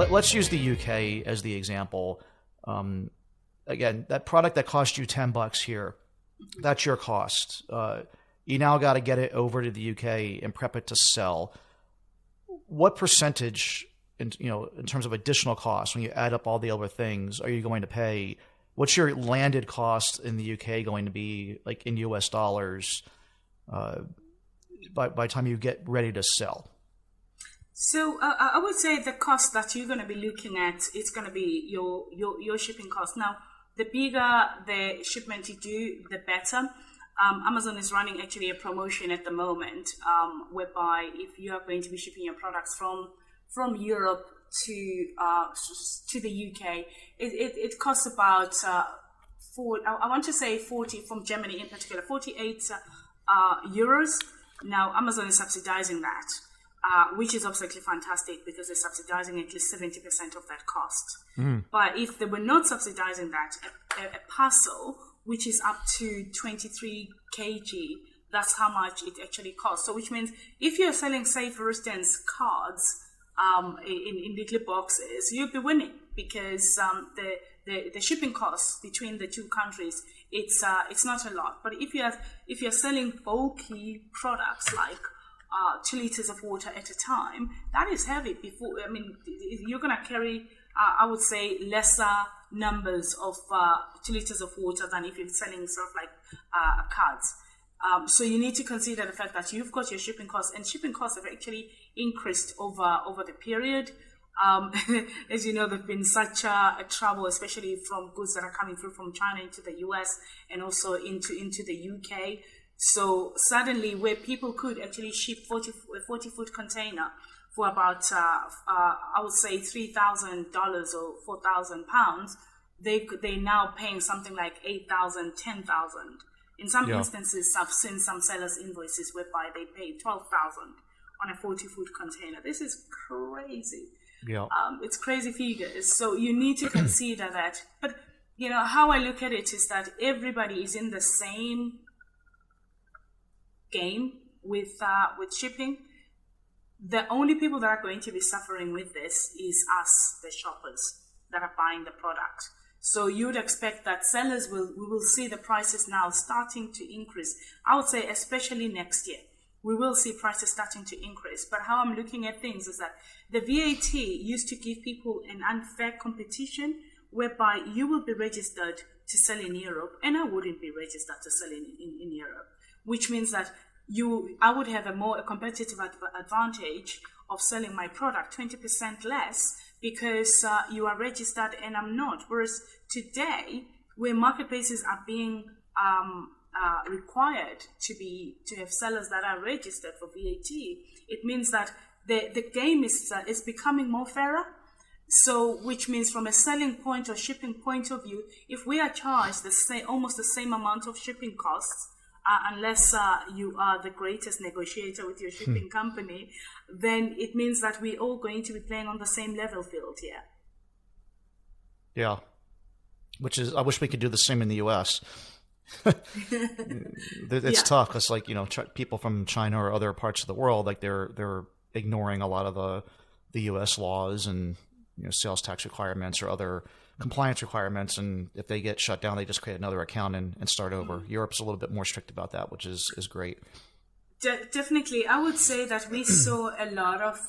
let's use the UK as the example. Again, that product that cost you $10 here, that's your cost. You now got to get it over to the UK and prep it to sell. What percentage, in terms of additional costs, when you add up all the other things, are you going to pay? What's your landed cost in the UK going to be, like in US dollars, by the time you get ready to sell? So I would say the cost that you're going to be looking at, it's going to be your shipping cost. Now, the bigger the shipment you do, the better. Amazon is running actually a promotion at the moment, whereby if you are going to be shipping your products from Europe to the UK, it costs about I want to say 40, from Germany in particular, 48 euros. Now Amazon is subsidizing that, which is absolutely fantastic because they're subsidizing at least 70% of that cost. But if they were not subsidizing that, a parcel which is up to 23 kg, that's how much it actually costs. So which means if you're selling, say, for instance, cards in little boxes, you'll be winning because the shipping costs between the two countries, it's not a lot. But if you're selling bulky products like 2 liters of water at a time, that is heavy. You're going to carry, I would say, lesser numbers of 2 liters of water than if you're selling sort of like cards. So you need to consider the fact that you've got your shipping costs, and shipping costs have actually increased over the period. As you know, there's been such a trouble, especially from goods that are coming through from China into the US and also into the UK. So suddenly, where people could actually ship a 40-foot container for about, I would say, $3,000 or £4,000, they're now paying something like $8,000, $10,000. In some instances, I've seen some sellers' invoices whereby they pay $12,000 on a 40-foot container. This is crazy. Yeah, it's crazy figures. So you need to consider that. But how I look at it is that everybody is in the same game with shipping. The only people that are going to be suffering with this is us, the shoppers that are buying the product. So you would expect that sellers we will see the prices now starting to increase. I would say especially next year, we will see prices starting to increase. But how I'm looking at things is that the VAT used to give people an unfair competition whereby you will be registered to sell in Europe and I wouldn't be registered to sell in Europe, which means that I would have a competitive advantage of selling my product 20% less because you are registered and I'm not. Whereas today, where marketplaces are being required to have sellers that are registered for VAT, it means that the game is becoming more fairer. So, which means from a selling point or shipping point of view, if we are charged almost the same amount of shipping costs, unless you are the greatest negotiator with your shipping company, then it means that we're all going to be playing on the same level field here. Yeah. Which is, I wish we could do the same in the US. It's tough because, people from China or other parts of the world, like they're ignoring a lot of the US laws and, sales tax requirements or other compliance requirements, and if they get shut down, they just create another account and start over. Europe's a little bit more strict about that, which is great. Definitely, I would say that we saw a lot of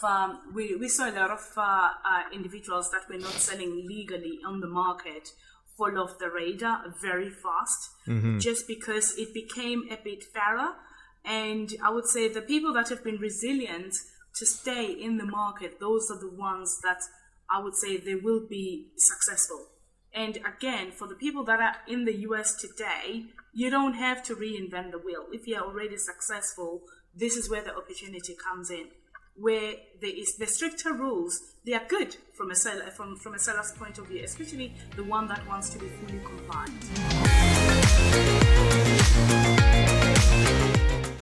individuals that were not selling legally on the market fall off the radar very fast, just because it became a bit fairer. And I would say the people that have been resilient to stay in the market, those are the ones that I would say they will be successful. And again, for the people that are in the US today, you don't have to reinvent the wheel. If you're already successful, this is where the opportunity comes in. Where there is the stricter rules, they are good from a seller's point of view, especially the one that wants to be fully compliant.